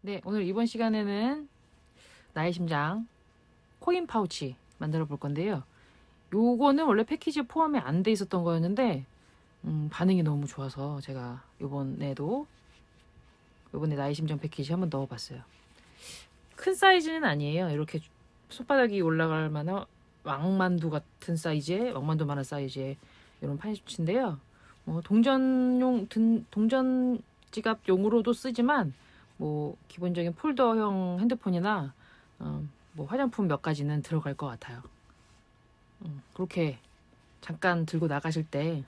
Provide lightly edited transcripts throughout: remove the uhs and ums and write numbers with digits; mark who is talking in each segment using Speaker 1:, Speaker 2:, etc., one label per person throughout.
Speaker 1: 네, 오늘 이번 시간에는 나의 심장 코인 파우치 만들어 볼 건데요. 요거는 원래 패키지에 포함이 안 돼 있었던 거였는데 반응이 너무 좋아서 제가 요번에 나의 심장 패키지 한번 넣어봤어요. 큰 사이즈는 아니에요. 이렇게 손바닥이 올라갈 만한 왕만두 같은 사이즈의 왕만두만한 사이즈의 이런 파우치인데요. 동전 지갑용으로도 쓰지만 기본적인 폴더형 핸드폰이나 화장품 몇 가지는 들어갈 것 같아요. 그렇게 잠깐 들고 나가실 때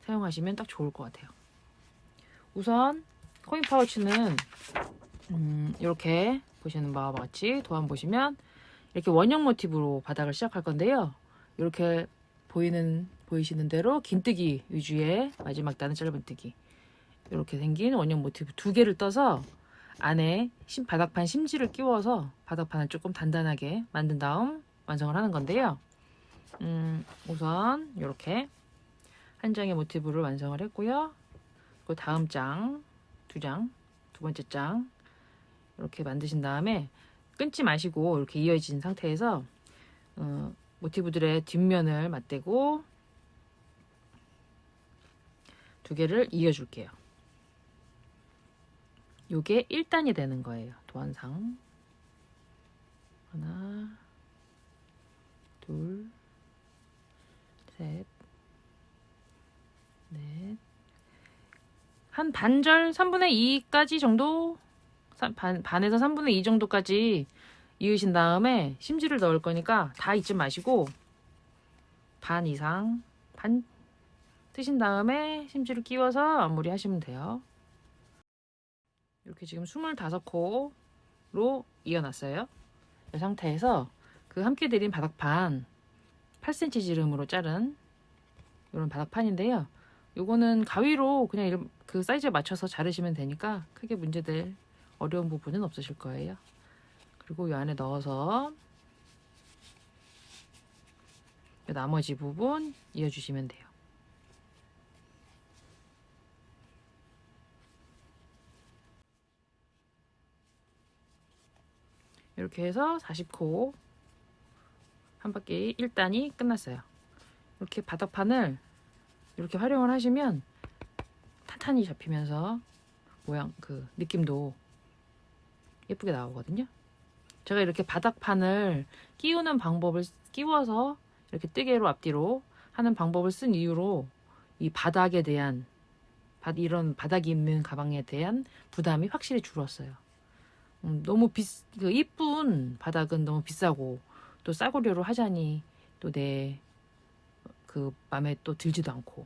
Speaker 1: 사용하시면 딱 좋을 것 같아요. 우선 코인 파우치는 이렇게 보시는 바와 같이 도안 보시면 이렇게 원형 모티브로 바닥을 시작할 건데요. 이렇게 보이시는 대로 긴뜨기 위주의 마지막 단은 짧은뜨기 이렇게 생긴 원형 모티브 두 개를 떠서 안에 바닥판 심지를 끼워서 바닥판을 조금 단단하게 만든 다음 완성을 하는 건데요. 우선 이렇게 한 장의 모티브를 완성을 했고요. 그 다음 장, 두 번째 장 이렇게 만드신 다음에 끊지 마시고 이렇게 이어진 상태에서 모티브들의 뒷면을 맞대고 두 개를 이어줄게요. 요게 1단이 되는 거예요. 도안상 하나, 둘, 셋, 넷, 한 반절 3분의 2까지 정도 반에서 3분의 2 정도까지 이으신 다음에 심지를 넣을 거니까 다 잊지 마시고 반 이상 반 뜨신 다음에 심지를 끼워서 마무리 하시면 돼요. 이렇게 지금 25코로 이어놨어요. 이 상태에서 그 함께 드린 바닥판 8cm 지름으로 자른 이런 바닥판인데요. 요거는 가위로 그냥 그 사이즈에 맞춰서 자르시면 되니까 크게 문제될 어려운 부분은 없으실 거예요. 그리고 이 안에 넣어서 나머지 부분 이어주시면 돼요. 이렇게 해서 40코 한 바퀴 1단이 끝났어요. 이렇게 바닥판을 이렇게 활용을 하시면 탄탄히 잡히면서 그 느낌도 예쁘게 나오거든요. 제가 이렇게 바닥판을 끼우는 방법을 끼워서 이렇게 뜨개로 앞뒤로 하는 방법을 쓴 이유로 이 바닥에 대한 이런 바닥이 있는 가방에 대한 부담이 확실히 줄었어요. 너무 이쁜 바닥은 너무 비싸고 또 싸구려로 하자니 또 내 그 맘에 또 들지도 않고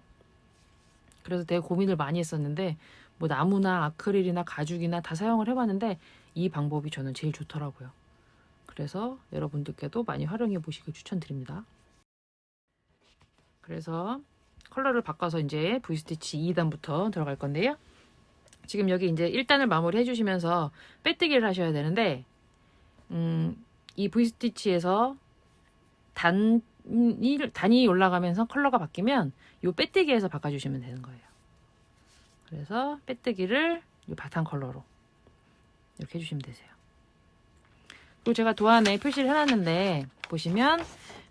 Speaker 1: 그래서 되게 고민을 많이 했었는데 나무나 아크릴이나 가죽이나 다 사용을 해봤는데 이 방법이 저는 제일 좋더라고요. 그래서 여러분들께도 많이 활용해 보시길 추천드립니다. 그래서 컬러를 바꿔서 이제 V스티치 2단부터 들어갈 건데요. 지금 여기 이제 1단을 마무리 해주시면서 빼뜨기를 하셔야 되는데 이 V스티치에서 단이 올라가면서 컬러가 바뀌면 이 빼뜨기에서 바꿔주시면 되는 거예요. 그래서 빼뜨기를 이 바탕 컬러로 이렇게 해주시면 되세요. 그리고 제가 도안에 표시를 해놨는데 보시면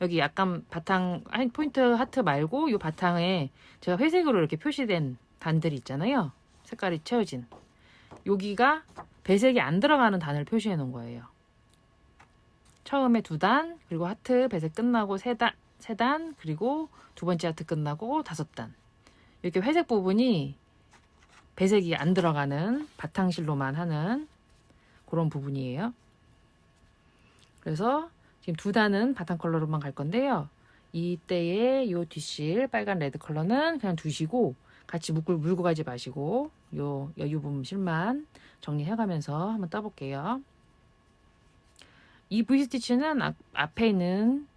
Speaker 1: 여기 약간 바탕 포인트 하트 말고 이 바탕에 제가 회색으로 이렇게 표시된 단들이 있잖아요. 색깔이 채워진 여기가 배색이 안 들어가는 단을 표시해 놓은 거예요. 처음에 2단 그리고 하트 배색 끝나고 3단 그리고 두 번째 하트 끝나고 5단 이렇게 회색 부분이 배색이 안 들어가는 바탕실로만 하는 그런 부분이에요. 그래서 지금 2단은 바탕 컬러로만 갈 건데요. 이때의 요 뒷실 빨간 레드 컬러는 그냥 두시고 같이 물고 가지 마시고 요 여유 부분 실만 정리해가면서 한번 떠볼게요. 이 V스티치는 앞에 있는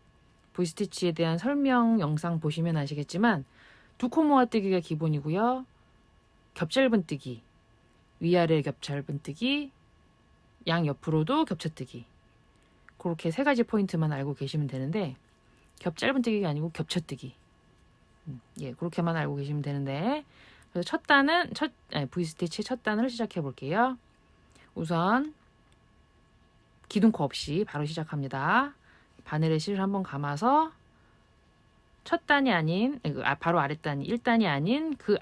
Speaker 1: V스티치에 대한 설명 영상 보시면 아시겠지만 두 코 모아뜨기가 기본이고요. 겹짧은뜨기, 위아래 겹짧은뜨기, 양옆으로도 겹쳐뜨기 그렇게 3가지 포인트만 알고 계시면 되는데 겹짧은뜨기가 아니고 겹쳐뜨기 예, 그렇게만 알고 계시면 되는데 그래서 V스티치 첫 단을 시작해 볼게요. 우선 기둥코 없이 바로 시작합니다. 바늘에 실을 한번 감아서 첫 단이 아닌 바로 아랫단이 1단이 아닌 그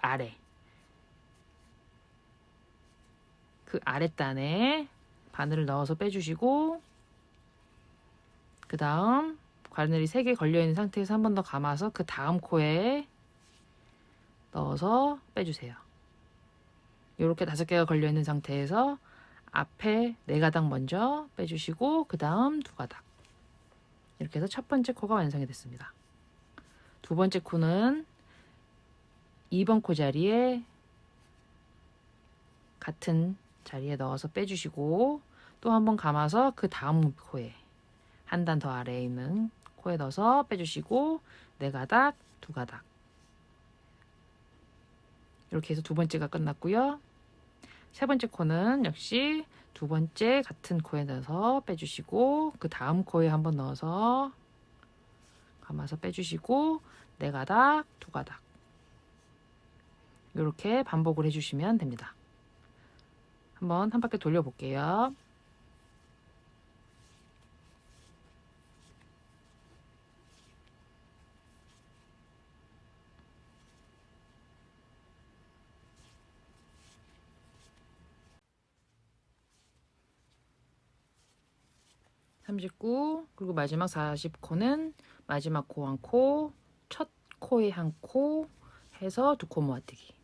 Speaker 1: 아랫단에 바늘을 넣어서 빼주시고, 그 다음 바늘이 3개 걸려있는 상태에서 한 번 더 감아서 그 다음 코에 넣어서 빼주세요. 이렇게 5개가 걸려있는 상태에서 앞에 4가닥 먼저 빼주시고 그 다음 2가닥, 이렇게 해서 첫 번째 코가 완성이 됐습니다. 두 번째 코는 2번 코 자리에 같은 자리에 넣어서 빼주시고 또 한 번 감아서 그 다음 코에 한 단 더 아래에 있는 코에 넣어서 빼주시고 4가닥, 2가닥, 이렇게 해서 두 번째가 끝났고요. 세 번째 코는 역시 두 번째 같은 코에 넣어서 빼주시고 그 다음 코에 한 번 넣어서 감아서 빼주시고 4가닥, 2가닥, 이렇게 반복을 해주시면 됩니다. 한번 한 바퀴 돌려볼게요. (39) 그리고 마지막 40코는 마지막 코 한 코, 첫 코에 한 코 해서 2코 모아뜨기,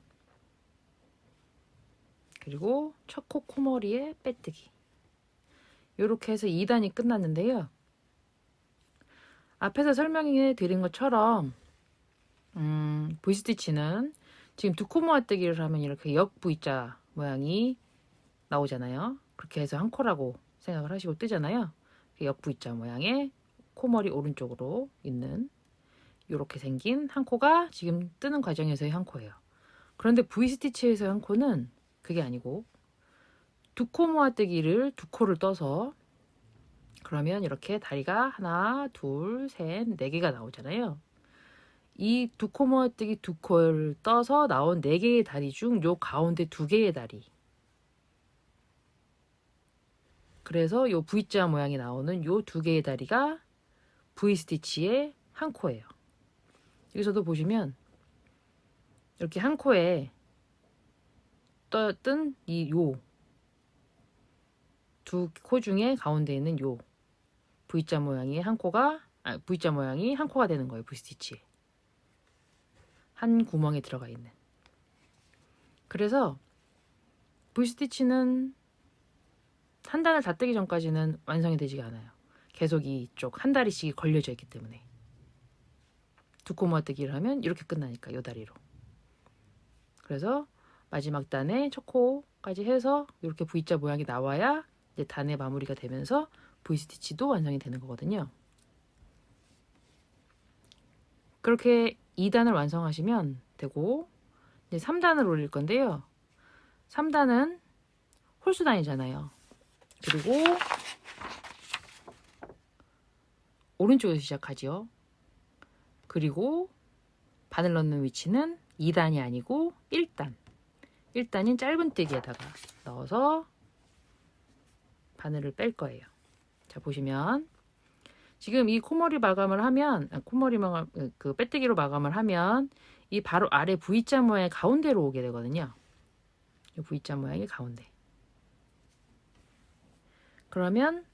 Speaker 1: 그리고 첫 코 코머리에 빼뜨기, 이렇게 해서 2단이 끝났는데요. 앞에서 설명해 드린 것처럼 V스티치는 지금 2코 모아뜨기를 하면 이렇게 역 V자 모양이 나오잖아요. 그렇게 해서 한 코라고 생각을 하시고 뜨잖아요. 역 V자 모양의 코머리 오른쪽으로 있는 이렇게 생긴 한 코가 지금 뜨는 과정에서의 한 코예요. 그런데 V스티치에서의 한 코는 그게 아니고 2코 모아뜨기를 2코를 떠서, 그러면 이렇게 다리가 하나, 둘, 셋, 4개가 나오잖아요. 이 2코 모아뜨기 2코를 떠서 나온 4개의 다리 중 요 가운데 2개의 다리, 그래서 요 V자 모양이 나오는 요 2개의 다리가 V스티치의 한 코예요. 여기서도 보시면 이렇게 한 코에 뜬 이 요 두 코 중에 가운데 있는 요 V자 모양이 한 코가 되는 거예요. V스티치에 한 구멍에 들어가 있는. 그래서 V스티치는 한 단을 다 뜨기 전까지는 완성이 되지가 않아요. 계속 이쪽 한 다리씩이 걸려져 있기 때문에. 2코 모아뜨기를 하면 이렇게 끝나니까, 요 다리로. 그래서 마지막 단에 첫 코까지 해서 이렇게 V자 모양이 나와야 이제 단의 마무리가 되면서 V스티치도 완성이 되는 거거든요. 그렇게 2단을 완성하시면 되고, 이제 3단을 올릴 건데요. 3단은 홀수단이잖아요. 그리고 오른쪽에서 시작하죠. 그리고 바늘 넣는 위치는 2단이 아니고 1단. 1단인 짧은뜨기에다가 넣어서 바늘을 뺄 거예요. 자, 보시면 지금 이 코머리 마감을 하면, 그 빼뜨기로 마감을 하면 이 바로 아래 V자 모양의 가운데로 오게 되거든요. 이 V자 모양의 가운데. 그러면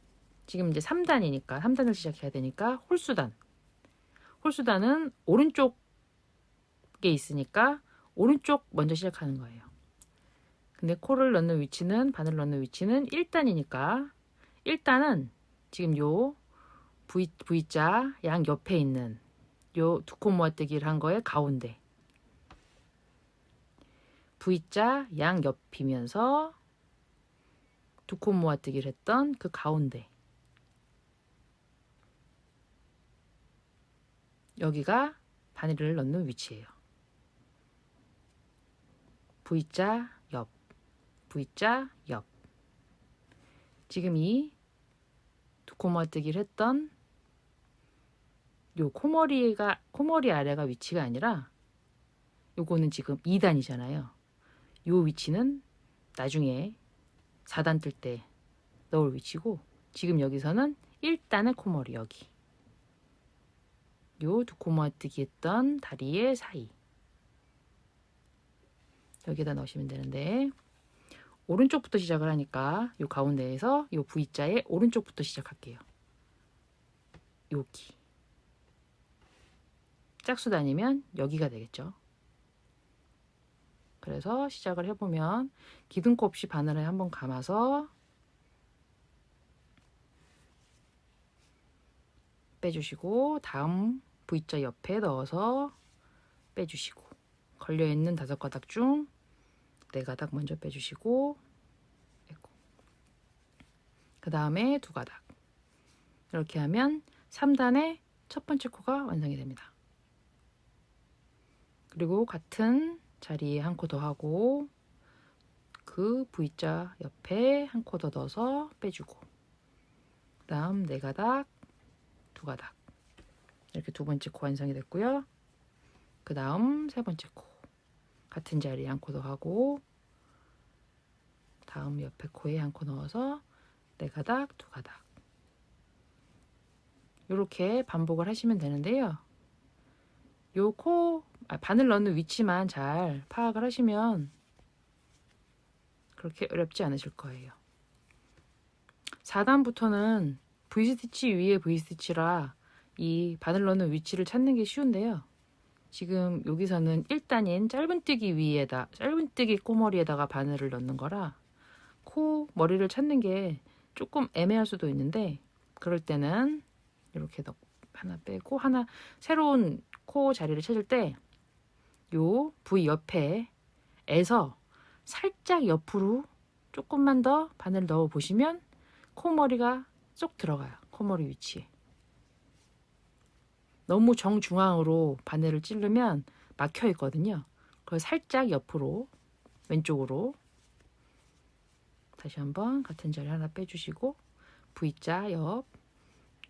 Speaker 1: 지금 이제 3단이니까 3단을 시작해야 되니까 홀수단은 오른쪽에 있으니까 오른쪽 먼저 시작하는 거예요. 근데 코를 넣는 위치는, 바늘 넣는 위치는 1단이니까 1단은 지금 요 V자 양 옆에 있는 요 2코 모아뜨기를 한 거에 가운데, V자 양 옆이면서 2코 모아뜨기를 했던 그 가운데, 여기가 바늘을 넣는 위치예요. V자 옆, V자 옆. 지금 이 2코 모아뜨기를 했던 요 코머리 아래가 위치가 아니라, 요거는 지금 2단이잖아요. 요 위치는 나중에 4단 뜰 때 넣을 위치고, 지금 여기서는 1단의 코머리, 여기 요 두 코마뜨기 했던 다리의 사이, 여기다 넣으시면 되는데, 오른쪽부터 시작을 하니까 요 가운데에서 요 V자의 오른쪽부터 시작할게요. 여기 짝수단이면 여기가 되겠죠. 그래서 시작을 해보면 기둥코 없이 바늘을 한번 감아서 빼주시고, 다음 V자 옆에 넣어서 빼주시고, 걸려있는 5가닥 중 4가닥 먼저 빼주시고, 그 다음에 2가닥, 이렇게 하면 3단의 첫 번째 코가 완성이 됩니다. 그리고 같은 자리에 한 코 더 하고, 그 V자 옆에 한 코 더 넣어서 빼주고, 그 다음 4가닥, 2가닥, 이렇게 두 번째 코 완성이 됐고요. 그 다음 세 번째 코 같은 자리에 한 코 더 하고, 다음 옆에 코에 한 코 넣어서 4가닥, 2가닥, 이렇게 반복을 하시면 되는데요. 요 바늘 넣는 위치만 잘 파악을 하시면 그렇게 어렵지 않으실 거예요. 4단부터는 V스티치 위에 V스티치라 이 바늘 넣는 위치를 찾는 게 쉬운데요. 지금 여기서는 1단인 짧은뜨기 코머리에다가 바늘을 넣는 거라 코 머리를 찾는 게 조금 애매할 수도 있는데, 그럴 때는 이렇게 하나 빼고, 하나 새로운 코 자리를 찾을 때 요 V 옆에에서 살짝 옆으로 조금만 더 바늘 넣어 보시면 코머리가 쏙 들어가요. 코머리 위치에. 너무 정중앙으로 바늘을 찌르면 막혀 있거든요. 그래서 살짝 옆으로, 왼쪽으로 다시 한번 같은 자리 하나 빼주시고, V자 옆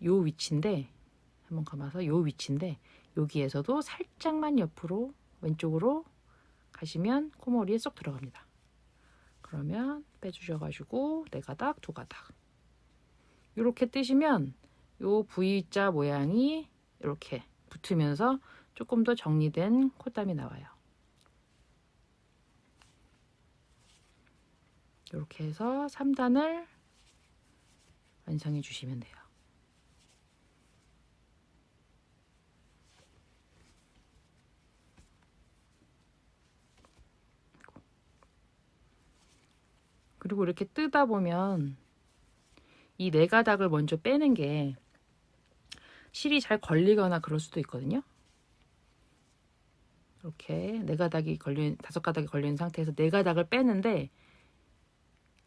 Speaker 1: 요 위치인데, 한번 감아서 요 위치인데, 여기에서도 살짝만 옆으로 왼쪽으로 가시면 코머리에 쏙 들어갑니다. 그러면 빼주셔가지고 4가닥, 2가닥 이렇게 뜨시면 요 V자 모양이 이렇게 붙으면서 조금 더 정리된 콧땀이 나와요. 이렇게 해서 3단을 완성해 주시면 돼요. 그리고 이렇게 뜨다 보면 이 4가닥을 먼저 빼는 게 실이 잘 걸리거나 그럴 수도 있거든요. 이렇게 5가닥이 걸린 상태에서 4가닥을 빼는데,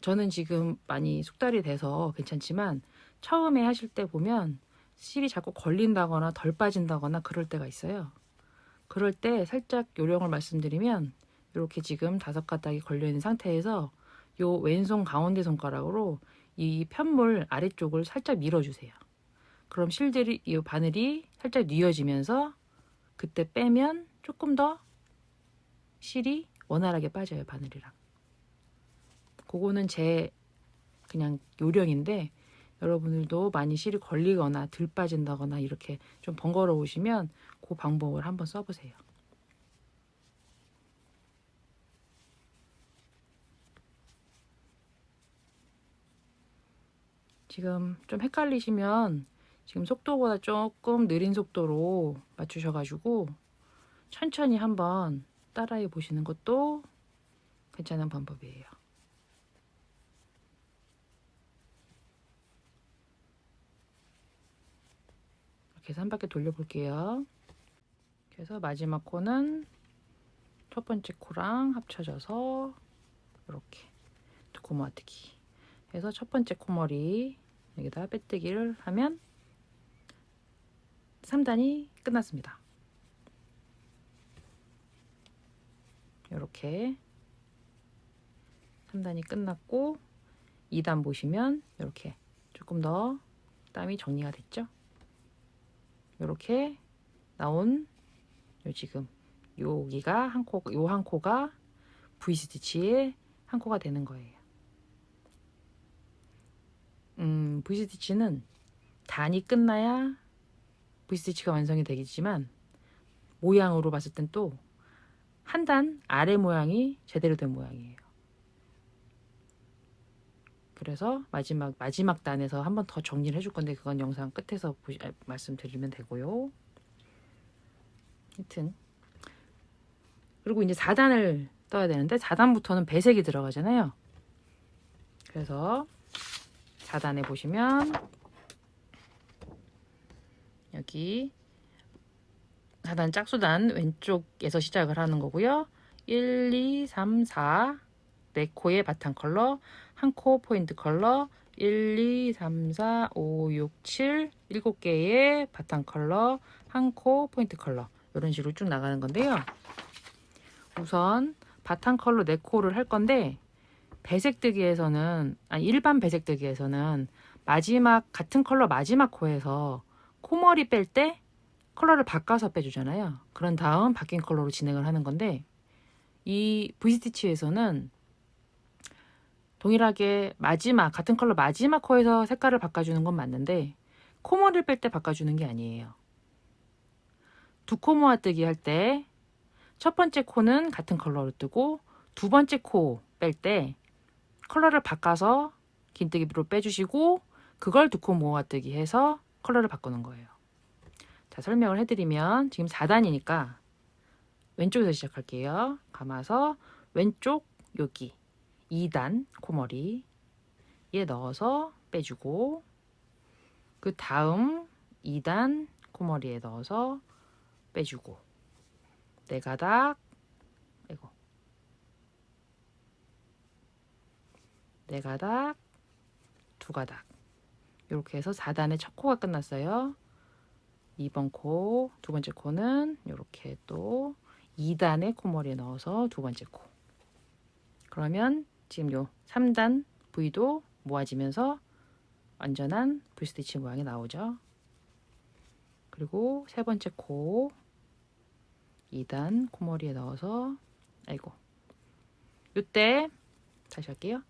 Speaker 1: 저는 지금 많이 숙달이 돼서 괜찮지만 처음에 하실 때 보면 실이 자꾸 걸린다거나 덜 빠진다거나 그럴 때가 있어요. 그럴 때 살짝 요령을 말씀드리면, 이렇게 지금 5가닥이 걸려있는 상태에서 요 왼손 가운데 손가락으로 이 편물 아래쪽을 살짝 밀어주세요. 그럼 이 바늘이 살짝 뉘어지면서 그때 빼면 조금 더 실이 원활하게 빠져요, 바늘이랑. 그거는 제 그냥 요령인데, 여러분들도 많이 실이 걸리거나 덜 빠진다거나 이렇게 좀 번거로우시면 그 방법을 한번 써보세요. 지금 좀 헷갈리시면 지금 속도보다 조금 느린 속도로 맞추셔가지고 천천히 한번 따라해 보시는 것도 괜찮은 방법이에요. 이렇게 해서 한 바퀴 돌려볼게요. 그래서 마지막 코는 첫 번째 코랑 합쳐져서 이렇게 두 코 모아뜨기 해서 첫 번째 코머리 여기다 빼뜨기를 하면 3단이 끝났습니다. 이렇게 3단이 끝났고, 2단 보시면 이렇게 조금 더 땀이 정리가 됐죠. 이렇게 나온 지금 여기가 한 코가 V 스티치의 한 코가 되는 거예요. V스티치는 단이 끝나야 V스티치가 완성이 되겠지만 모양으로 봤을 땐 또 한 단 아래 모양이 제대로 된 모양이에요. 그래서 마지막 단에서 한 번 더 정리를 해줄 건데 그건 영상 끝에서 말씀드리면 되고요. 하여튼 그리고 이제 4단을 떠야 되는데 4단부터는 배색이 들어가잖아요. 그래서 4단에 보시면 여기 4단 짝수단 왼쪽에서 시작을 하는 거고요. 1, 2, 3, 4 4코의 바탕 컬러, 한 코 포인트 컬러, 1, 2, 3, 4, 5, 6, 7 7개의 바탕 컬러, 한 코 포인트 컬러 이런 식으로 쭉 나가는 건데요. 우선 바탕 컬러 4코를 할 건데 배색뜨기에서는 일반 배색뜨기에서는 마지막 같은 컬러 마지막 코에서 코머리 뺄 때 컬러를 바꿔서 빼주잖아요. 그런 다음 바뀐 컬러로 진행을 하는 건데 이 V스티치에서는 동일하게 같은 컬러 마지막 코에서 색깔을 바꿔주는 건 맞는데 코머리를 뺄 때 바꿔주는 게 아니에요. 두 코 모아뜨기 할 때 첫 번째 코는 같은 컬러로 뜨고 두 번째 코 뺄 때 컬러를 바꿔서 긴뜨기로 빼주시고 그걸 두 코 모아뜨기 해서 컬러를 바꾸는 거예요. 자, 설명을 해드리면 지금 4단이니까 왼쪽에서 시작할게요. 감아서 왼쪽 여기 2단 코머리에 넣어서 빼주고 그 다음 2단 코머리에 넣어서 빼주고 4가닥 4가닥 2가닥 이렇게 해서 4단의 첫 코가 끝났어요. 2번 코, 두 번째 코는 이렇게 또 2단의 코머리에 넣어서 두 번째 코. 그러면 지금 요 3단 V도 모아지면서 완전한 V스티치 모양이 나오죠. 그리고 세 번째 코 2단 코머리에 넣어서 요때 다시 할게요.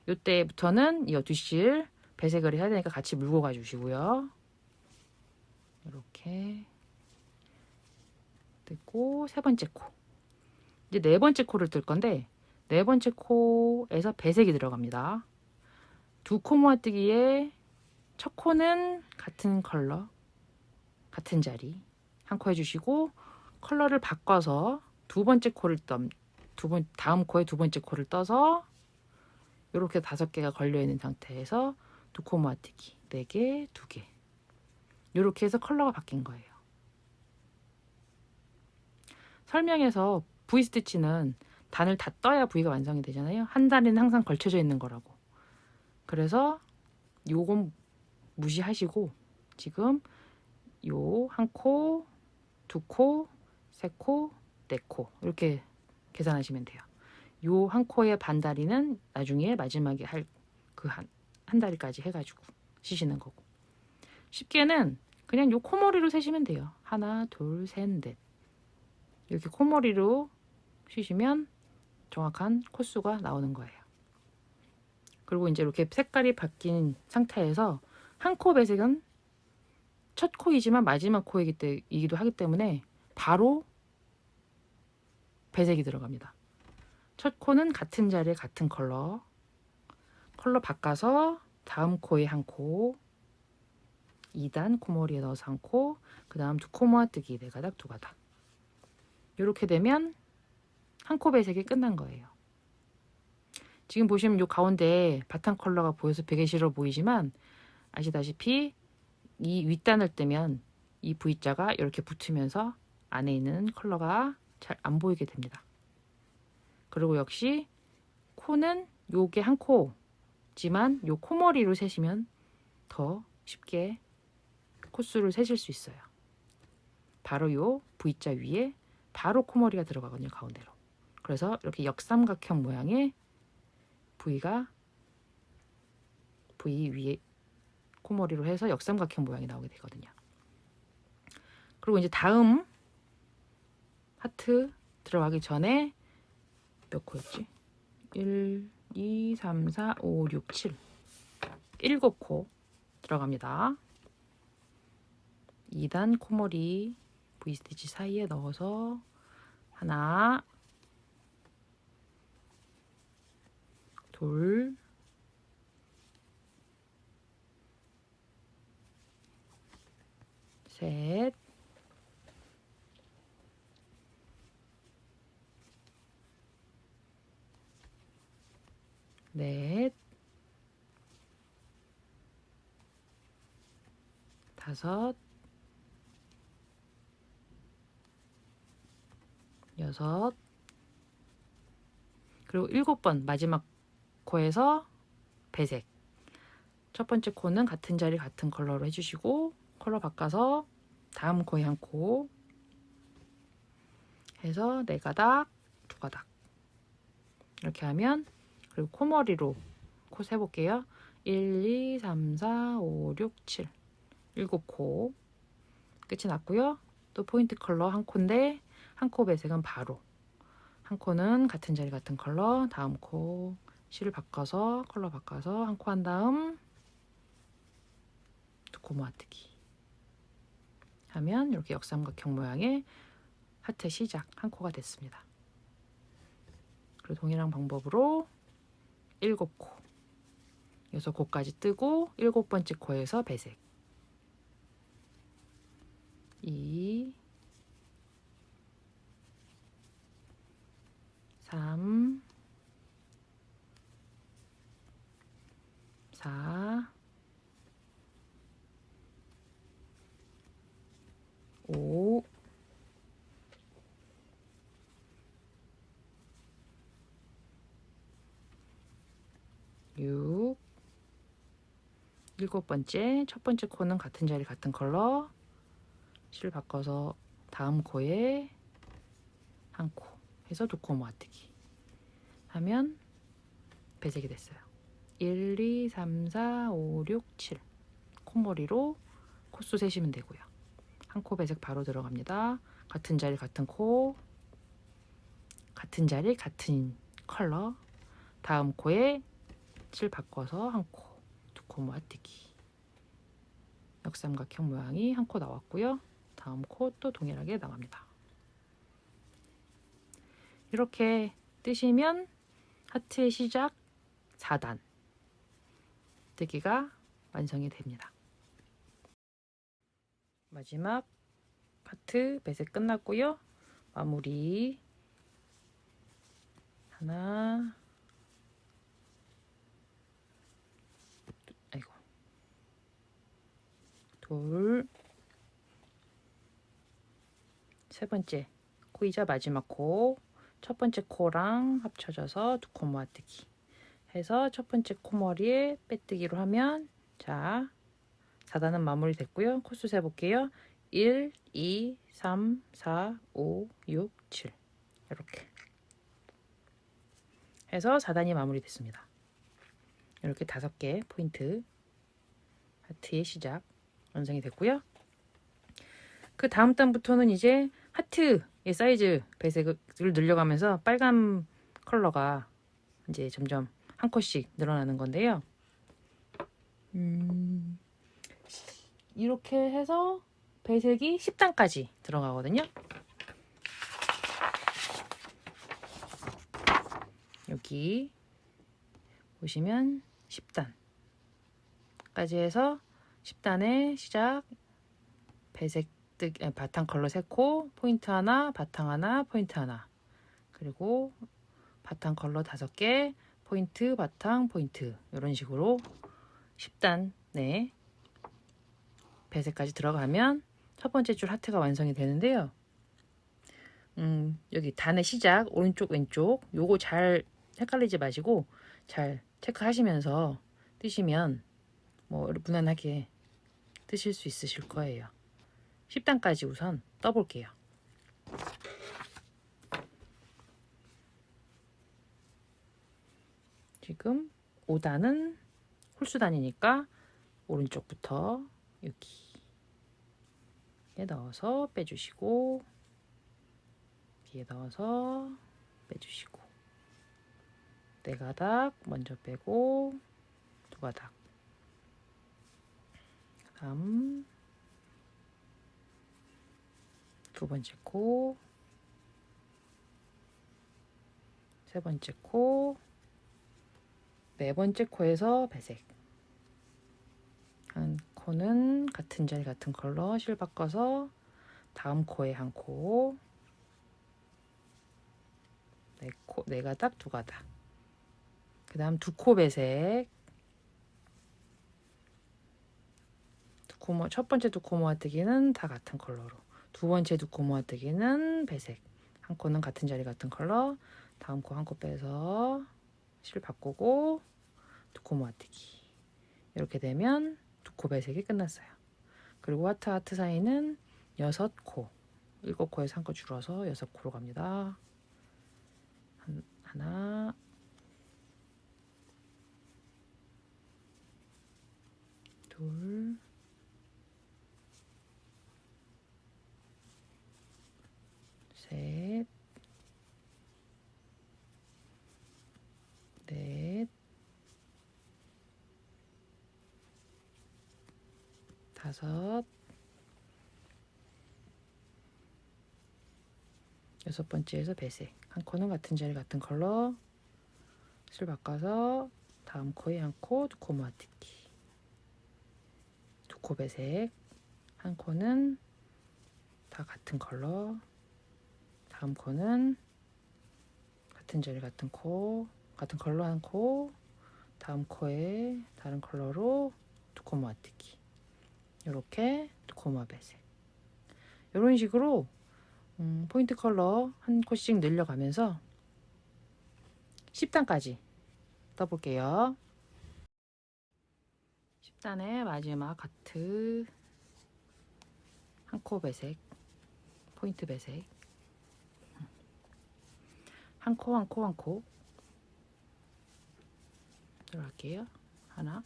Speaker 1: 요때부터는 이 뒷실 배색을 해야 되니까 같이 물고 가주시고요. 이렇게 뜯고 세 번째 코 이제 네 번째 코를 뜰 건데 네 번째 코에서 배색이 들어갑니다. 두 코 모아뜨기에 첫 코는 같은 컬러 같은 자리 한 코 해주시고 컬러를 바꿔서 두 번째 코를 다음 코에 두 번째 코를 떠서 이렇게 5개가 걸려있는 상태에서 두 코 모아뜨기 4개 2개 이렇게 해서 컬러가 바뀐 거예요. 설명에서 V스티치는 단을 다 떠야 V가 완성이 되잖아요. 한 단에는 항상 걸쳐져 있는 거라고. 그래서 요건 무시하시고 지금 요 한 코, 두 코, 세 코, 네 코 이렇게 계산하시면 돼요. 요 한 코의 반다리는 나중에 마지막에 할 그 한 다리까지 해가지고 쉬시는 거고. 쉽게는 그냥 요 코머리로 세시면 돼요. 하나, 둘, 셋, 넷 이렇게 코머리로 쉬시면 정확한 코수가 나오는 거예요. 그리고 이제 이렇게 색깔이 바뀐 상태에서 한 코 배색은 첫 코이지만 마지막 코이기도 하기 때문에 바로 배색이 들어갑니다. 첫 코는 같은 자리에 같은 컬러 바꿔서 다음 코에 한 코 2단 코머리에 넣어서 한 코 그 다음 두 코 모아뜨기 4가닥 2가닥 이렇게 되면 한 코 배색이 끝난 거예요. 지금 보시면 이 가운데 바탕 컬러가 보여서 되게 싫어 보이지만 아시다시피 이 윗단을 뜨면 이 V자가 이렇게 붙으면서 안에 있는 컬러가 잘 안 보이게 됩니다. 그리고 역시 코는 요게 한 코지만 요 코머리로 세시면 더 쉽게 코수를 세실 수 있어요. 바로 요 V자 위에 바로 코머리가 들어가거든요. 가운데로. 그래서 이렇게 역삼각형 모양의 V 위에 코머리로 해서 역삼각형 모양이 나오게 되거든요. 그리고 이제 다음 하트 들어가기 전에 몇 코였지? 1, 2, 3, 4, 5, 6, 7 7코 들어갑니다. 2단 코머리 V스티치 사이에 넣어서 하나, 둘, 셋, 넷, 다섯, 여섯, 그리고 7번 마지막 코에서 배색. 첫 번째 코는 같은 자리 같은 컬러로 해주시고 컬러 바꿔서 다음 코에 한 코 해서 4가닥, 2가닥 이렇게 하면, 그리고 코머리로 코 세볼게요. 1, 2, 3, 4, 5, 6, 7 7코 끝이 났고요. 또 포인트 컬러 한 코인데 한 코 배색은 바로, 한 코는 같은 자리 같은 컬러, 다음 코 실을 바꿔서 컬러 바꿔서 한 코 한 다음 2코 모아뜨기 하면 이렇게 역삼각형 모양의 하트 시작 한 코가 됐습니다. 그리고 동일한 방법으로 7코 6코까지 뜨고 7번째 코에서 배색 2, 3, 4, 5, 6, 7번째 첫 번째 코는 같은 자리 같은 컬러 실 바꿔서 다음 코에 한 코 해서 2코 모아뜨기 하면 배색이 됐어요. 1, 2, 3, 4, 5, 6, 7 콧머리로 코수 세시면 되고요. 한 코 배색 바로 들어갑니다. 같은 자리 같은 코, 같은 자리 같은 컬러, 다음 코에 실 바꿔서 한 코, 2코 모아뜨기 역삼각형 모양이 한 코 나왔고요. 다음 코 또 동일하게 나갑니다. 이렇게 뜨시면 하트의 시작 4단 뜨기가 완성이 됩니다. 마지막 하트 배색 끝났고요. 마무리 하나, 아이고, 둘, 세 번째 코이자 마지막 코, 첫 번째 코랑 합쳐져서 2코 모아뜨기 해서 첫 번째 코머리에 빼뜨기로 하면, 자 4단은 마무리 됐고요. 코수 세볼게요. 1, 2, 3, 4, 5, 6, 7 이렇게 해서 4단이 마무리 됐습니다. 이렇게 5개 포인트 하트의 시작 완성이 됐고요. 그 다음 단부터는 이제 하트의 사이즈 배색을 늘려가면서 빨간 컬러가 이제 점점 한 컷씩 늘어나는 건데요. 이렇게 해서 배색이 10단까지 들어가거든요. 여기 보시면 10단까지 해서 10단의 시작 배색 바탕 컬러 3코, 포인트 하나, 바탕 하나, 포인트 하나, 그리고 바탕 컬러 5개, 포인트, 바탕, 포인트 이런 식으로 10단 네 배색까지 들어가면 첫 번째 줄 하트가 완성이 되는데요. 여기 단의 시작 오른쪽 왼쪽 요거 잘 헷갈리지 마시고 잘 체크하시면서 뜨시면 뭐 무난하게 뜨실 수 있으실 거예요. 10단까지 우선 떠볼게요. 지금 5단은 홀수단이니까 오른쪽부터 여기에 넣어서 빼주시고, 여기에 넣어서 빼주시고, 4가닥 먼저 빼고 2가닥 다음 두 번째 코, 세 번째 코, 네 번째 코에서 배색. 한 코는 같은 자리 같은 컬러 실 바꿔서 다음 코에 한 코, 네 가닥, 두 가닥. 그 다음 두 코 배색. 첫 번째 두 코 모아뜨기는 다 같은 컬러로. 두 번째 두 코 모아뜨기는 배색. 한 코는 같은 자리 같은 컬러. 다음 코 한 코 빼서 실 바꾸고 두 코 모아뜨기. 이렇게 되면 두 코 배색이 끝났어요. 그리고 하트 하트 사이는 6코. 7코에서 한 코 줄어서 6코로 갑니다. 하나, 둘, 셋, 넷, 다섯, 여섯 번째에서 배색. 한 코는 같은 자리 같은 컬러 실 바꿔서 다음 코에 한 코, 두 코 모아뜨기. 두 코 배색. 한 코는 다 같은 컬러. 다음 코는 같은 자리 같은 코, 같은 컬러 한 코. 다음 코에 다른 컬러로 두 코 모아뜨기. 이렇게 두 코 모아 배색. 이런 식으로 포인트 컬러 한 코씩 늘려가면서 10단까지 떠볼게요. 10단의 마지막 하트 한 코 배색, 포인트 배색, 한 코 한 코 한 코 들어갈게요. 하나,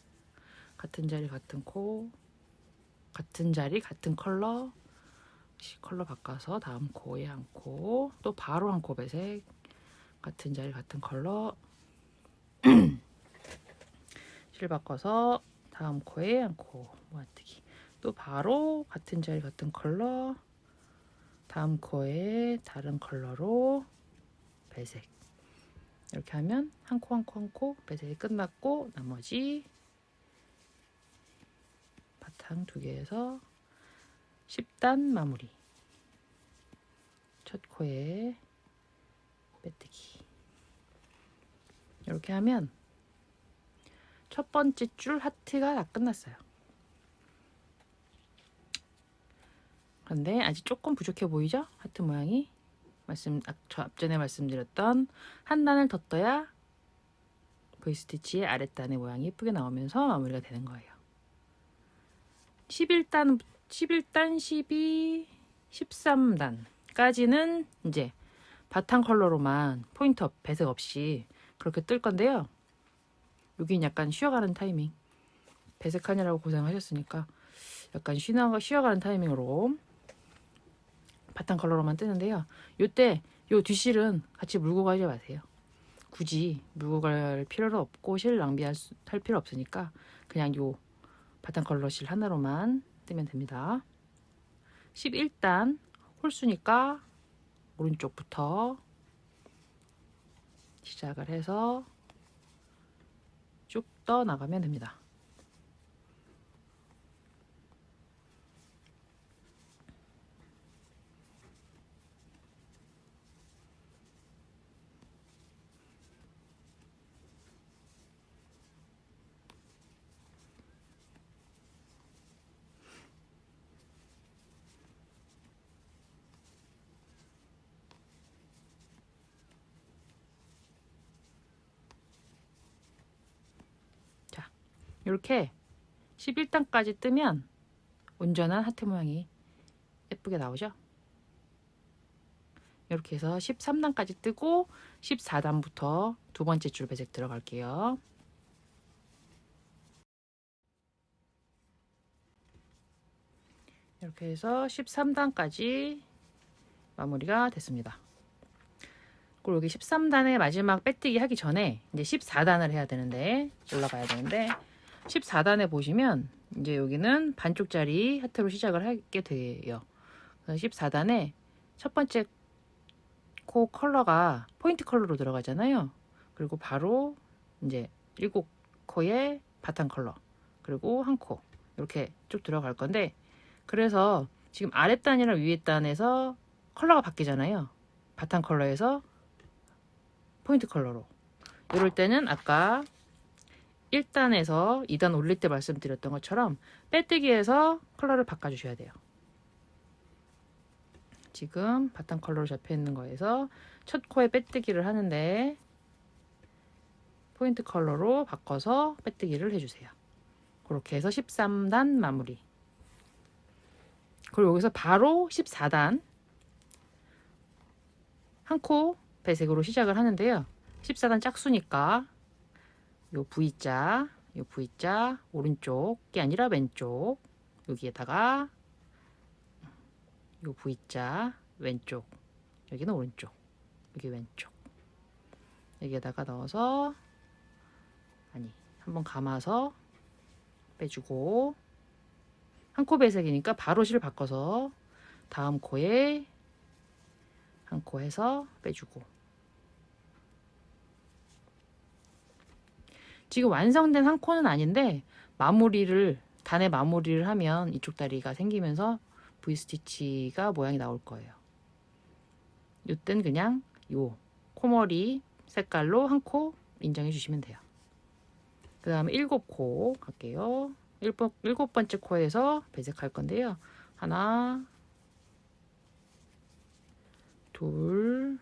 Speaker 1: 같은 자리 같은 코, 같은 자리 같은 컬러 바꿔서 다음 코에 한 코, 또 바로 한 코 배색, 같은 자리 같은 컬러 실 바꿔서 다음 코에 한 코 모아뜨기. 또 바로 같은 자리 같은 컬러 다음 코에 다른 컬러로 배색. 이렇게 하면 한 코 한 코 한 코 배색이 끝났고 나머지 바탕 두 개에서 10단 마무리. 첫 코에 빼뜨기. 이렇게 하면 첫 번째 줄 하트가 다 끝났어요. 그런데 아직 조금 부족해 보이죠? 하트 모양이. 저 앞전에 말씀드렸던 한 단을 더 떠야 V스티치의 아랫단의 모양이 예쁘게 나오면서 마무리가 되는 거예요. 11단, 12, 13단까지는 이제 바탕 컬러로만 포인트 배색 없이 그렇게 뜰 건데요. 여긴 약간 쉬어가는 타이밍. 배색하느라고 고생하셨으니까 약간 쉬어가는 타이밍으로 바탕 컬러로만 뜨는데요. 요때 요 뒷실은 같이 물고 가지 마세요. 굳이 물고 갈 필요도 없고 실 낭비할 필요 없으니까 그냥 요 바탕 컬러 실 하나로만 뜨면 됩니다. 11단 홀수니까 오른쪽부터 시작을 해서 쭉 떠 나가면 됩니다. 자, 이렇게 11단까지 뜨면 온전한 하트 모양이 예쁘게 나오죠? 이렇게 해서 13단까지 뜨고 14단부터 두 번째 줄 배색 들어갈게요. 이렇게 해서 13단까지 마무리가 됐습니다. 그리고 여기 13단의 마지막 빼뜨기 하기 전에 이제 14단을 해야 되는데 올라가야 되는데 14단에 보시면 이제 여기는 반쪽짜리 하트로 시작을 하게 돼요. 14단에 첫 번째 코 컬러가 포인트 컬러로 들어가잖아요. 그리고 바로 이제 7코의 바탕 컬러, 그리고 한 코 이렇게 쭉 들어갈 건데, 그래서 지금 아랫단이랑 위에단에서 컬러가 바뀌잖아요. 바탕 컬러에서 포인트 컬러로. 이럴 때는 아까 1단에서 2단 올릴 때 말씀드렸던 것처럼 빼뜨기에서 컬러를 바꿔주셔야 돼요. 지금 바탕 컬러로 잡혀 있는 거에서 첫 코에 빼뜨기를 하는데 포인트 컬러로 바꿔서 빼뜨기를 해주세요. 그렇게 해서 13단 마무리. 그리고 여기서 바로 14단 한 코 배색으로 시작을 하는데요. 14단 짝수니까 요 V자 오른쪽이 아니라 왼쪽, 여기에다가 요 V자 왼쪽, 여기는 오른쪽, 여기 왼쪽, 여기에다가 넣어서 한번 감아서 빼주고, 한 코 배색이니까 바로 실 바꿔서 다음 코에 한 코 해서 빼주고. 지금 완성된 한 코는 아닌데 단의 마무리를 하면 이쪽 다리가 생기면서 V스티치가 모양이 나올 거예요. 이땐 그냥 요 코머리 색깔로 한 코 인정해 주시면 돼요. 그 다음에 7코 갈게요. 7번째 코에서 배색할 건데요. 하나, 둘,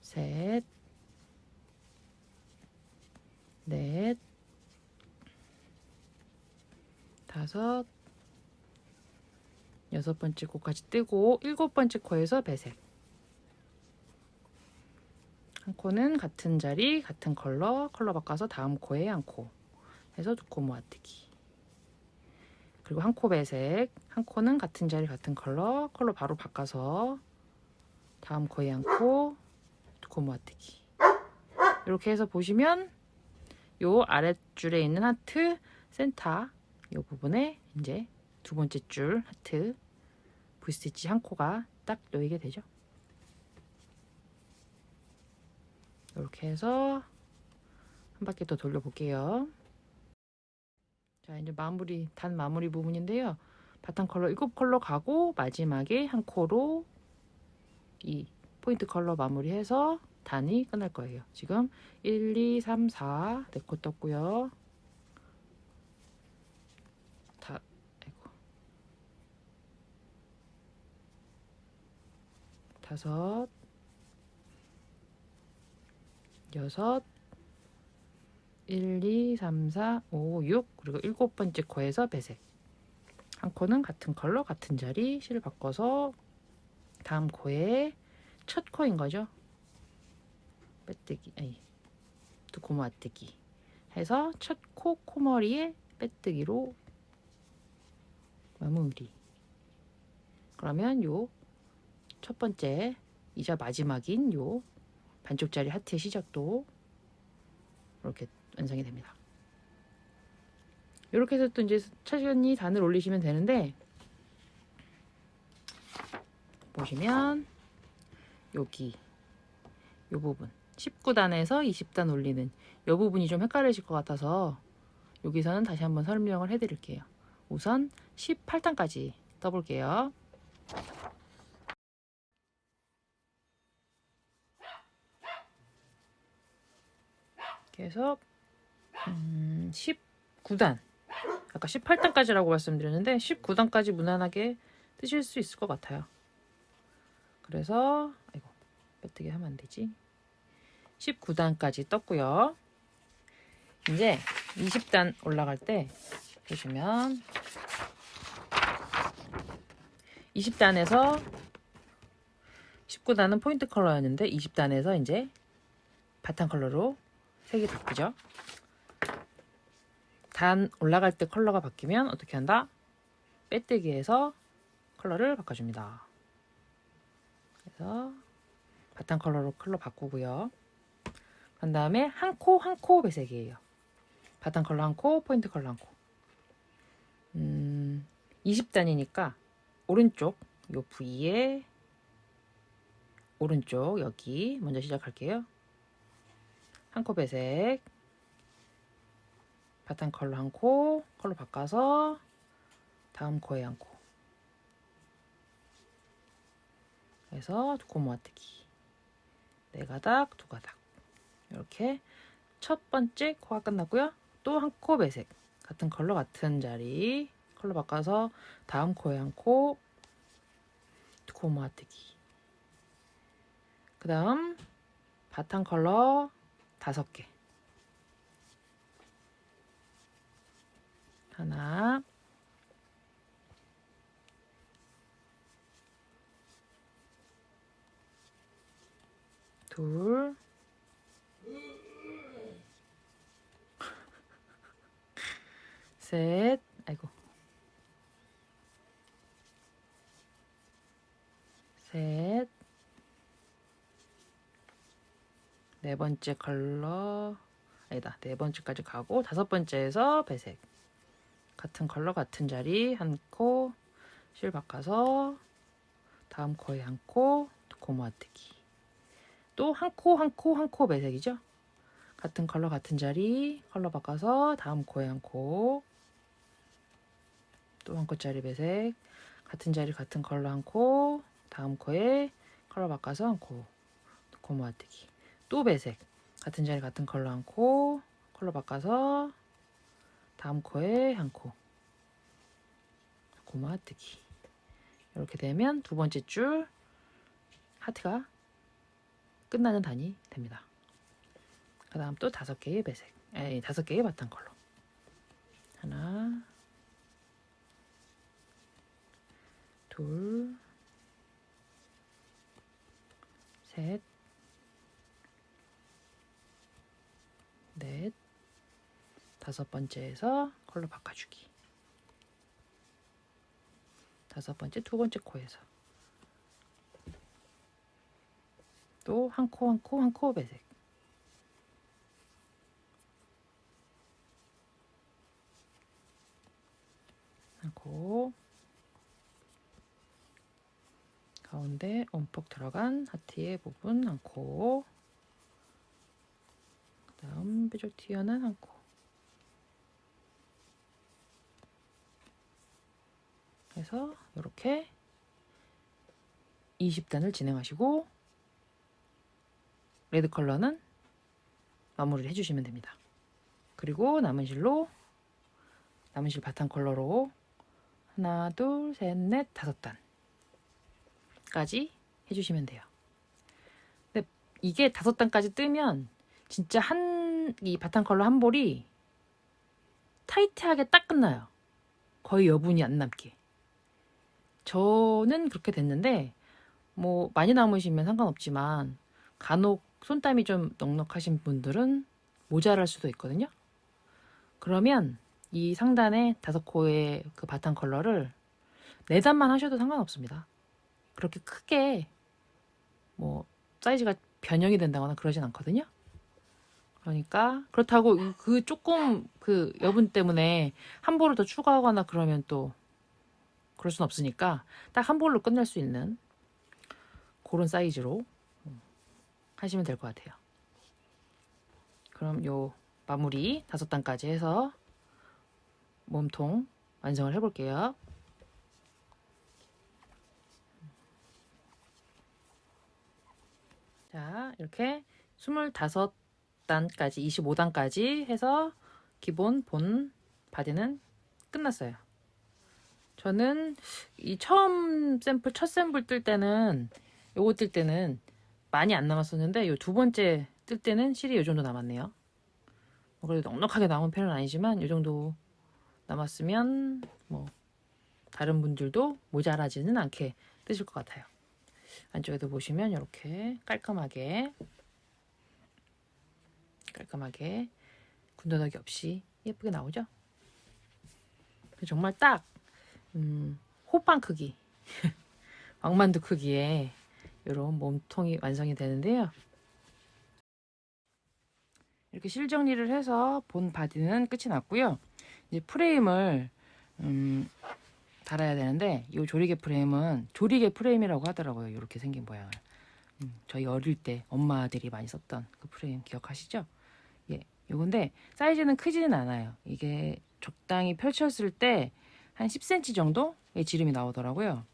Speaker 1: 셋, 넷, 다섯, 6번째 코까지 뜨고 7번째 코에서 배색. 한 코는 같은 자리, 같은 컬러 바꿔서 다음 코에 한 코 해서 2코 모아뜨기. 그리고 한 코 배색, 한 코는 같은 자리, 같은 컬러 바로 바꿔서 다음 코에 한 코, 2코 모아뜨기. 이렇게 해서 보시면 요 아랫줄에 있는 하트 센터 요 부분에 이제 두 번째 줄 하트 V스티치 한 코가 딱 놓이게 되죠. 이렇게 해서 한 바퀴 더 돌려볼게요. 자, 이제 단 마무리 부분인데요. 바탕 컬러 7컬러 가고 마지막에 한 코로 이 포인트 컬러 마무리해서 단이 끝날 거예요. 지금 1, 2, 3, 4 4코 떴고요. 다섯, 여섯, 1, 2, 3, 4, 5, 6 그리고 7번째 코에서 배색. 한 코는 같은 컬러 같은 자리 실 바꿔서 다음 코에 첫 코인 거죠. 빼뜨기, 2코 모아뜨기 해서 첫 코 코머리에 빼뜨기로 마무리. 그러면 요 첫 번째 이자 마지막인 요 반쪽짜리 하트의 시작도 이렇게 완성이 됩니다. 이렇게 해서 또 이제 천천히 단을 올리시면 되는데, 보시면 여기 요 부분 19단에서 20단 올리는 이 부분이 좀 헷갈리실 것 같아서 여기서는 다시 한번 설명을 해 드릴게요. 우선 18단까지 떠볼게요. 그래서 19단, 아까 18단까지라고 말씀드렸는데 19단까지 무난하게 뜨실 수 있을 것 같아요. 그래서 빼뜨기 하면 안 되지. 19단까지 떴고요. 이제 20단 올라갈 때 보시면 20단에서 19단은 포인트 컬러였는데 20단에서 이제 바탕 컬러로 색이 바뀌죠. 단 올라갈 때 컬러가 바뀌면 어떻게 한다? 빼뜨기해서 컬러를 바꿔줍니다. 그래서 바탕 컬러로 컬러 바꾸고요. 그 다음에 한 코 한 코 배색이에요. 바탕 컬러 한 코, 포인트 컬러 한 코. 20단이니까 오른쪽 요 부위에 오른쪽 여기 먼저 시작할게요. 한 코 배색, 바탕 컬러 한 코, 컬러 바꿔서 다음 코에 한 코. 그래서 두 코 모아뜨기. 네 가닥, 두 가닥. 이렇게 첫 번째 코가 끝났고요. 또 한 코 배색. 같은 컬러 같은 자리. 컬러 바꿔서 다음 코에 한 코, 두 코 모아뜨기. 그 다음 바탕 컬러 5개. 하나, 둘, 셋, 아이고, 셋, 네 번째 컬러, 아니다, 네 번째까지 가고 5번째에서 배색. 같은 컬러 같은 자리 한 코, 실 바꿔서 다음 코에 한 코, 두 코 모아뜨기. 또 한 코, 한 코, 한 코 배색이죠. 같은 컬러 같은 자리 컬러 바꿔서 다음 코에 한 코, 또 한 코짜리 배색. 같은 자리 같은 컬러 한 코, 다음 코에 컬러 바꿔서 한 코, 두 코 모아뜨기. 또 배색. 같은 자리 같은 컬러 한 코, 컬러 바꿔서 다음 코에 한 코, 두 코 모아뜨기. 이렇게 되면 두 번째 줄 하트가 끝나는 단이 됩니다. 그 다음 또 5개의 배색, 5개의 바탕 컬러. 하나, 둘, 셋, 넷, 5번째에서 컬러 바꿔주기. 5번째, 두 번째 코에서 또 한 코, 한 코, 한 코 배색. 한 코, 가운데 움푹 들어간 하트의 부분 한 코, 그 다음 뾰족 튀어나온 한 코. 그래서 이렇게 20단을 진행하시고 레드 컬러는 마무리를 해주시면 됩니다. 그리고 남은 실 바탕 컬러로 하나, 둘, 셋, 넷, 5단까지 해주시면 돼요. 근데 이게 5단까지 뜨면 진짜 이 바탕 컬러 한 볼이 타이트하게 딱 끝나요. 거의 여분이 안 남게. 저는 그렇게 됐는데 뭐 많이 남으시면 상관없지만 간혹 손땀이 좀 넉넉하신 분들은 모자랄 수도 있거든요. 그러면 이 상단에 5코의 그 바탕 컬러를 4단만 하셔도 상관없습니다. 그렇게 크게 뭐 사이즈가 변형이 된다거나 그러진 않거든요. 그러니까 그렇다고 그 조금 그 여분 때문에 한 볼을 더 추가하거나 그러면 또 그럴 순 없으니까 딱 한 볼로 끝낼 수 있는 그런 사이즈로 하시면 될 것 같아요. 그럼 요 마무리 5단까지 해서 몸통 완성을 해볼게요. 자, 이렇게 25단까지 25단까지 해서 기본 본 바디는 끝났어요. 저는 이 처음 샘플 첫 샘플 뜰 때는 요거 뜰 때는 많이 안 남았었는데 요 두 번째 뜰 때는 실이 요 정도 남았네요. 그래도 넉넉하게 남은 편은 아니지만 요 정도 남았으면 뭐 다른 분들도 모자라지는 않게 뜨실 것 같아요. 안쪽에도 보시면 이렇게 깔끔하게 군더더기 없이 예쁘게 나오죠. 정말 딱 호빵 크기 왕만두 크기의 이런 몸통이 완성이 되는데요. 이렇게 실 정리를 해서 본 바디는 끝이 났고요. 이제 프레임을 달아야 되는데 이 조리개 프레임은 조리개 프레임이라고 하더라고요. 이렇게 생긴 모양을. 저희 어릴 때 엄마들이 많이 썼던 그 프레임 기억하시죠? 예, 요건데 사이즈는 크지는 않아요. 이게 적당히 펼쳤을 때 한 10cm 정도의 지름이 나오더라고요.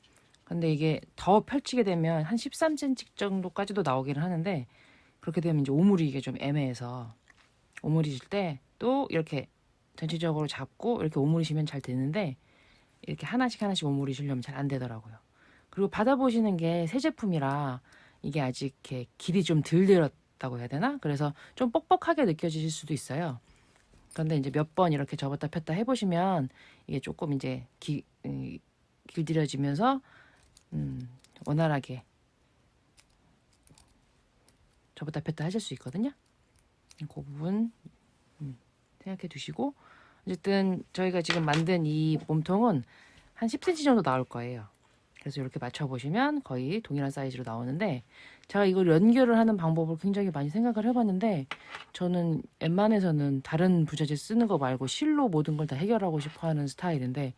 Speaker 1: 근데 이게 더 펼치게 되면 한 13cm 정도까지도 나오기는 하는데 그렇게 되면 이제 오므리기가 좀 애매해서 오므리실 때 또 이렇게 전체적으로 잡고 이렇게 오므리시면 잘 되는데 이렇게 하나씩 오므리시려면 잘 안 되더라고요. 그리고 받아보시는 게 새 제품이라 이게 아직 이렇게 길이 좀 덜 들었다고 해야 되나? 그래서 좀 뻑뻑하게 느껴지실 수도 있어요. 그런데 이제 몇 번 이렇게 접었다 폈다 해보시면 이게 조금 이제 길들여지면서 원활하게 접었다 폈다 하실 수 있거든요. 그 부분 생각해 두시고 어쨌든 저희가 지금 만든 이 몸통은 한 10cm 정도 나올 거예요. 그래서 이렇게 맞춰보시면 거의 동일한 사이즈로 나오는데 제가 이걸 연결을 하는 방법을 굉장히 많이 생각을 해봤는데 저는 웬만해서는 다른 부자재 쓰는 거 말고 실로 모든 걸 다 해결하고 싶어 하는 스타일인데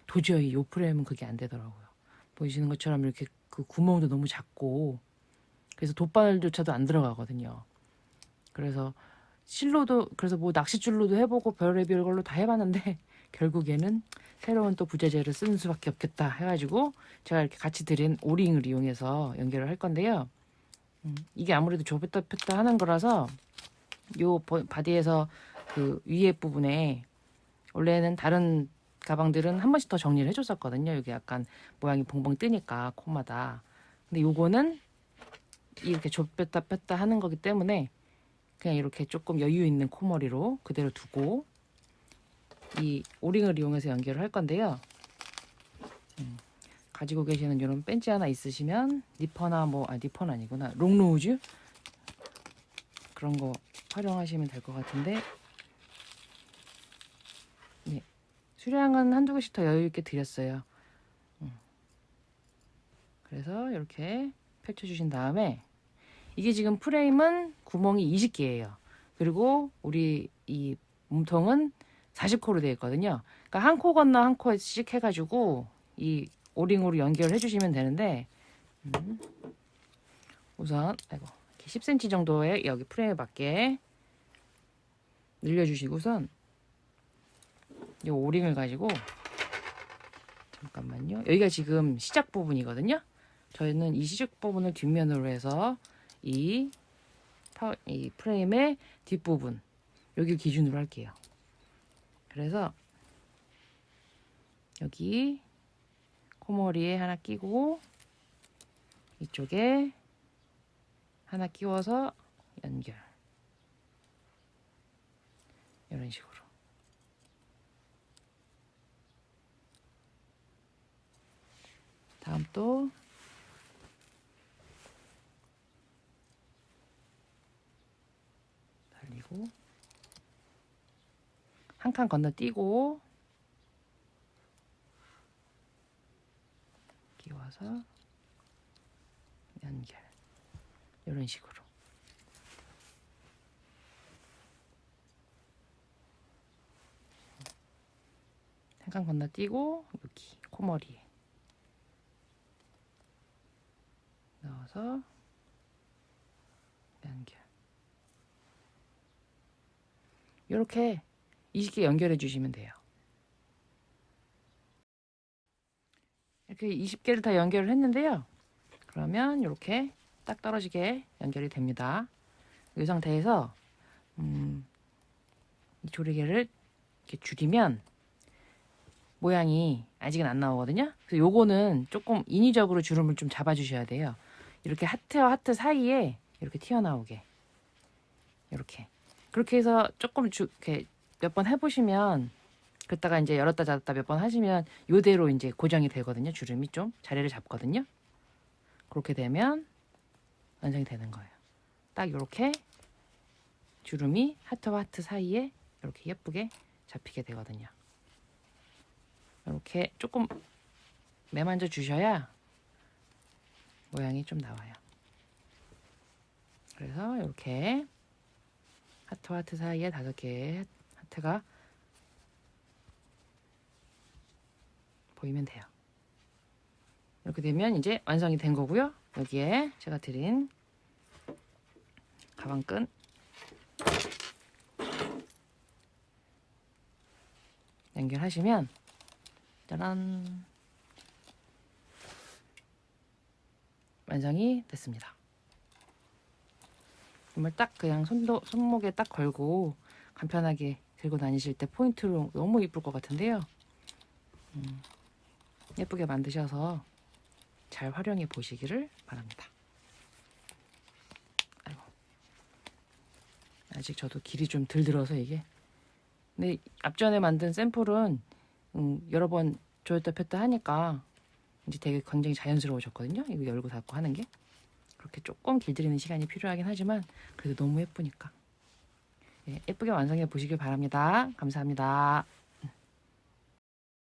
Speaker 1: 도저히 요 프레임은 그게 안 되더라고요. 보이시는 것처럼 이렇게 그 구멍도 너무 작고 그래서 돗바늘조차도 안 들어가거든요. 그래서 실로도 그래서 뭐 낚싯줄로도 해보고 별의별 걸로 다 해봤는데 결국에는 새로운 또 부재재를 쓰는 수밖에 없겠다 해가지고 제가 이렇게 같이 드린 오링을 이용해서 연결을 할 건데요. 이게 아무래도 좁혔다 폈다 하는 거라서 요 바디에서 그 위에 부분에 원래는 다른 가방들은 한 번씩 더 정리를 해줬었거든요. 여기 약간 모양이 벙벙 뜨니까 코마다. 근데 요거는 이렇게 좁혔다 폈다 하는 거기 때문에 그냥 이렇게 조금 여유 있는 코머리로 그대로 두고 이 오링을 이용해서 연결을 할 건데요. 가지고 계시는 이런 벤치 하나 있으시면 니퍼나 니퍼는 아니구나. 롱노우즈 그런 거 활용하시면 될 것 같은데 예. 수량은 한두 개씩 더 여유 있게 드렸어요. 그래서 이렇게 펼쳐주신 다음에 이게 지금 프레임은 구멍이 20개예요. 그리고 우리 이 몸통은 40코로 되어 있거든요. 그러니까 한 코 건너 한 코씩 해가지고 이 오링으로 연결해 주시면 되는데 우선 이렇게 10cm 정도의 여기 프레임에 맞게 늘려주시고선 이 오링을 가지고 잠깐만요. 여기가 지금 시작 부분이거든요. 저희는 이 시작 부분을 뒷면으로 해서 이 프레임의 뒷부분 여기 기준으로 할게요. 그래서 여기 코머리에 하나 끼고 이쪽에 하나 끼워서 연결 이런 식으로 다음 또 달리고 한 칸 건너뛰고 끼워서 연결 이런 식으로 한 칸 건너뛰고 여기 코머리에 넣어서 연결 이렇게 20개 연결해 주시면 돼요. 이렇게 20개를 다 연결을 했는데요. 그러면 이렇게 딱 떨어지게 연결이 됩니다. 이 상태에서 이 조리개를 이렇게 줄이면 모양이 아직은 안 나오거든요. 그래서 요거는 조금 인위적으로 주름을 좀 잡아 주셔야 돼요. 이렇게 하트와 하트 사이에 이렇게 튀어나오게 이렇게 그렇게 해서 조금 이렇게 몇 번 해보시면 그랬다가 이제 열었다 닫았다 몇 번 하시면 요대로 이제 고정이 되거든요. 주름이 좀 자리를 잡거든요. 그렇게 되면 완성이 되는 거예요. 딱 이렇게 주름이 하트와 하트 사이에 이렇게 예쁘게 잡히게 되거든요. 이렇게 조금 매만져 주셔야 모양이 좀 나와요. 그래서 이렇게 하트와 하트 사이에 5개의 하트가 보이면 돼요. 이렇게 되면 이제 완성이 된 거고요. 여기에 제가 드린 가방끈 연결하시면 짜란, 완성이 됐습니다. 정말 딱 그냥 손목에 딱 걸고 간편하게 들고 다니실 때 포인트로 너무 이쁠 것 같은데요. 예쁘게 만드셔서 잘 활용해 보시기를 바랍니다. 아이고, 아직 저도 길이 좀 덜 들어서 이게. 근데 앞전에 만든 샘플은 여러 번 조였다 폈다 하니까 이제 되게 굉장히 자연스러워졌거든요. 이거 열고 닫고 하는 게. 그렇게 조금 길들이는 시간이 필요하긴 하지만 그래도 너무 예쁘니까. 예, 예쁘게 완성해 보시길 바랍니다. 감사합니다.